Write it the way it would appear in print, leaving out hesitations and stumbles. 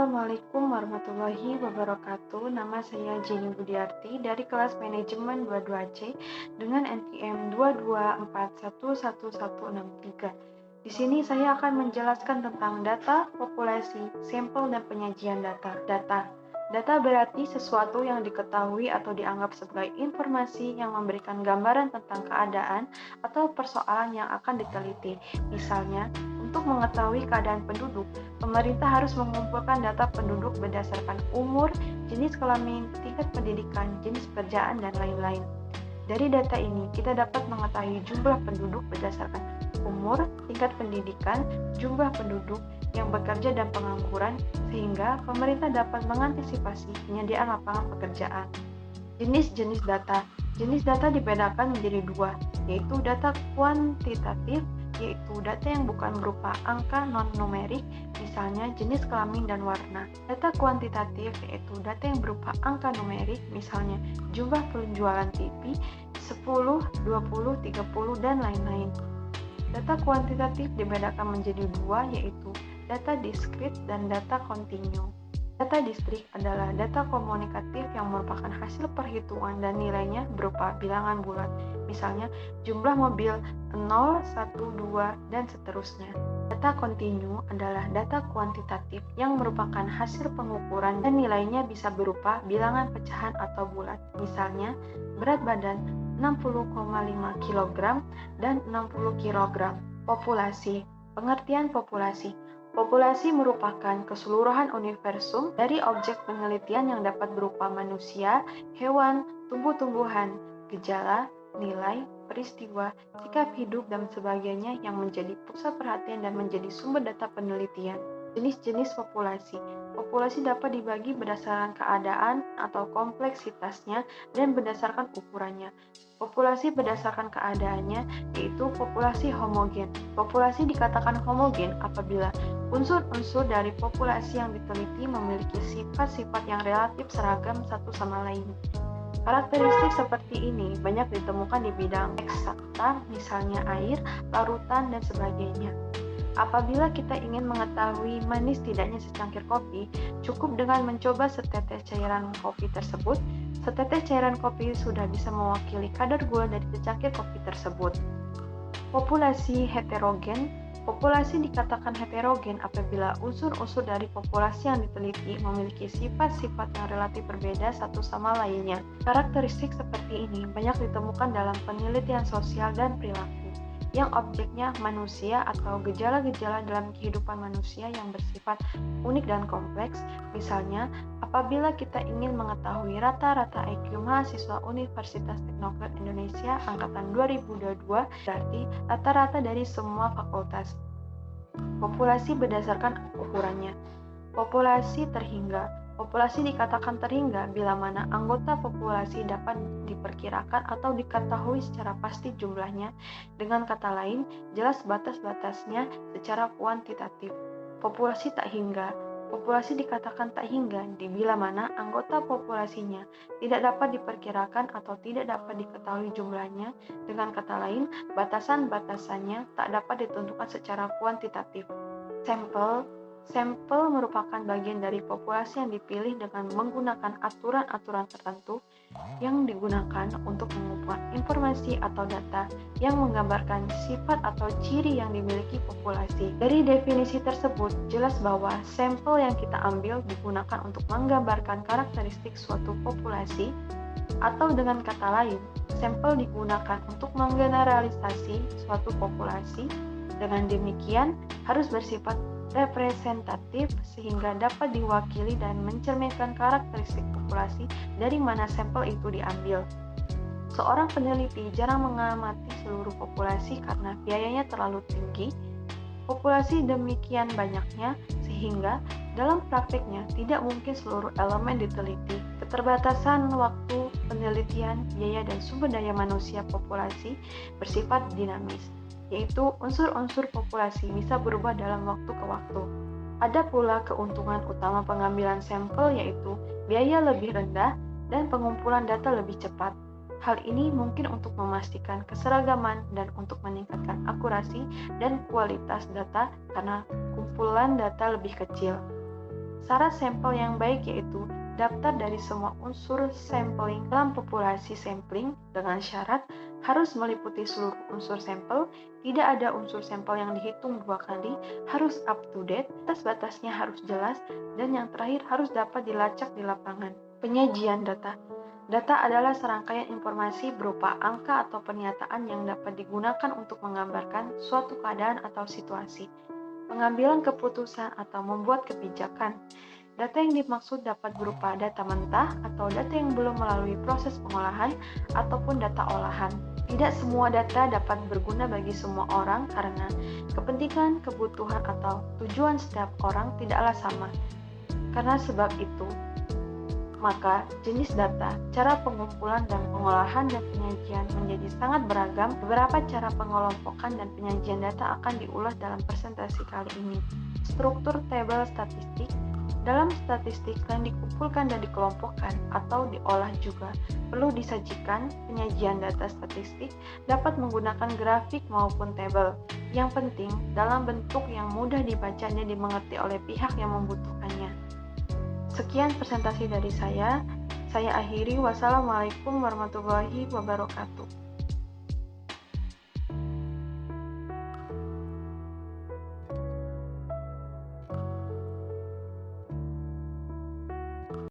Assalamualaikum warahmatullahi wabarakatuh. Nama saya Jenny Budiarti dari kelas manajemen 22C dengan NPM 224111163. Di sini saya akan menjelaskan tentang data, populasi, sampel, dan penyajian data. Data berarti sesuatu yang diketahui atau dianggap sebagai informasi yang memberikan gambaran tentang keadaan atau persoalan yang akan diteliti. Misalnya, untuk mengetahui keadaan penduduk, pemerintah harus mengumpulkan data penduduk berdasarkan umur, jenis kelamin, tingkat pendidikan, jenis pekerjaan, dan lain-lain. Dari data ini, kita dapat mengetahui jumlah penduduk berdasarkan umur, tingkat pendidikan, jumlah penduduk yang bekerja dan pengangguran, sehingga pemerintah dapat mengantisipasi penyediaan lapangan pekerjaan. Jenis-jenis data. Jenis data dibedakan menjadi dua, yaitu data kuantitatif, yaitu data yang bukan berupa angka non-numerik, misalnya jenis kelamin dan warna. Data kuantitatif yaitu data yang berupa angka numerik, misalnya jumlah penjualan TV, 10, 20, 30, dan lain-lain. Data kuantitatif dibedakan menjadi dua, yaitu data diskrit dan data kontinu. Data diskrit adalah data komunikatif yang merupakan hasil perhitungan dan nilainya berupa bilangan bulat, misalnya jumlah mobil 0, 1, 2, dan seterusnya. Data kontinu adalah data kuantitatif yang merupakan hasil pengukuran dan nilainya bisa berupa bilangan pecahan atau bulat, misalnya berat badan 60,5 kg dan 60 kg. Populasi. Pengertian populasi. Populasi merupakan keseluruhan universum dari objek penelitian yang dapat berupa manusia, hewan, tumbuh-tumbuhan, gejala, nilai, peristiwa, sikap hidup, dan sebagainya yang menjadi pusat perhatian dan menjadi sumber data penelitian. Jenis-jenis populasi. Populasi dapat dibagi berdasarkan keadaan atau kompleksitasnya dan berdasarkan ukurannya. Populasi berdasarkan keadaannya yaitu populasi homogen. Populasi dikatakan homogen apabila unsur-unsur dari populasi yang diteliti memiliki sifat-sifat yang relatif seragam satu sama lain. Karakteristik seperti ini banyak ditemukan di bidang eksakta, misalnya air, larutan, dan sebagainya. Apabila kita ingin mengetahui manis tidaknya secangkir kopi, cukup dengan mencoba setetes cairan kopi tersebut. Setetes cairan kopi sudah bisa mewakili kadar gula dari secangkir kopi tersebut. Populasi heterogen. Populasi dikatakan heterogen apabila unsur-unsur dari populasi yang diteliti memiliki sifat-sifat yang relatif berbeda satu sama lainnya. Karakteristik seperti ini banyak ditemukan dalam penelitian sosial dan perilaku, yang objeknya manusia atau gejala-gejala dalam kehidupan manusia yang bersifat unik dan kompleks. Misalnya, apabila kita ingin mengetahui rata-rata IQ mahasiswa Universitas Teknokrat Indonesia angkatan 2022, berarti rata-rata dari semua fakultas. Populasi berdasarkan ukurannya. Populasi terhingga. Populasi dikatakan terhingga bila mana anggota populasi dapat diperkirakan atau diketahui secara pasti jumlahnya. Dengan kata lain, jelas batas-batasnya secara kuantitatif. Populasi tak hingga. Populasi dikatakan tak hingga bila mana anggota populasinya tidak dapat diperkirakan atau tidak dapat diketahui jumlahnya. Dengan kata lain, batasan-batasannya tak dapat ditentukan secara kuantitatif. Sampel merupakan bagian dari populasi yang dipilih dengan menggunakan aturan-aturan tertentu yang digunakan untuk mengumpulkan informasi atau data yang menggambarkan sifat atau ciri yang dimiliki populasi. Dari definisi tersebut, jelas bahwa sampel yang kita ambil digunakan untuk menggambarkan karakteristik suatu populasi, atau dengan kata lain, sampel digunakan untuk menggeneralisasi suatu populasi. Dengan demikian, harus bersifat representatif sehingga dapat diwakili dan mencerminkan karakteristik populasi dari mana sampel itu diambil. Seorang peneliti jarang mengamati seluruh populasi karena biayanya terlalu tinggi. Populasi demikian banyaknya sehingga dalam praktiknya tidak mungkin seluruh elemen diteliti. Keterbatasan waktu penelitian, biaya, dan sumber daya manusia populasi bersifat dinamis, yaitu unsur-unsur populasi bisa berubah dalam waktu ke waktu. Ada pula keuntungan utama pengambilan sampel, yaitu biaya lebih rendah dan pengumpulan data lebih cepat. Hal ini mungkin untuk memastikan keseragaman dan untuk meningkatkan akurasi dan kualitas data karena kumpulan data lebih kecil. Syarat sampel yang baik yaitu daftar dari semua unsur sampling dalam populasi sampling dengan syarat harus meliputi seluruh unsur sampel, tidak ada unsur sampel yang dihitung 2 kali, harus up to date, batas-batasnya harus jelas, dan yang terakhir harus dapat dilacak di lapangan. Penyajian data. Data adalah serangkaian informasi berupa angka atau pernyataan yang dapat digunakan untuk menggambarkan suatu keadaan atau situasi, pengambilan keputusan atau membuat kebijakan. Data yang dimaksud dapat berupa data mentah atau data yang belum melalui proses pengolahan ataupun data olahan. Tidak semua data dapat berguna bagi semua orang karena kepentingan, kebutuhan, atau tujuan setiap orang tidaklah sama. Karena sebab itu, maka jenis data, cara pengumpulan dan pengolahan dan penyajian menjadi sangat beragam. Beberapa cara pengelompokan dan penyajian data akan diulas dalam presentasi kali ini. Struktur tabel statistik. Dalam statistik yang dikumpulkan dan dikelompokkan atau diolah juga perlu disajikan. Penyajian data statistik dapat menggunakan grafik maupun tabel. Yang penting dalam bentuk yang mudah dibaca dan dimengerti oleh pihak yang membutuhkannya. Sekian presentasi dari saya akhiri. Wassalamualaikum warahmatullahi wabarakatuh.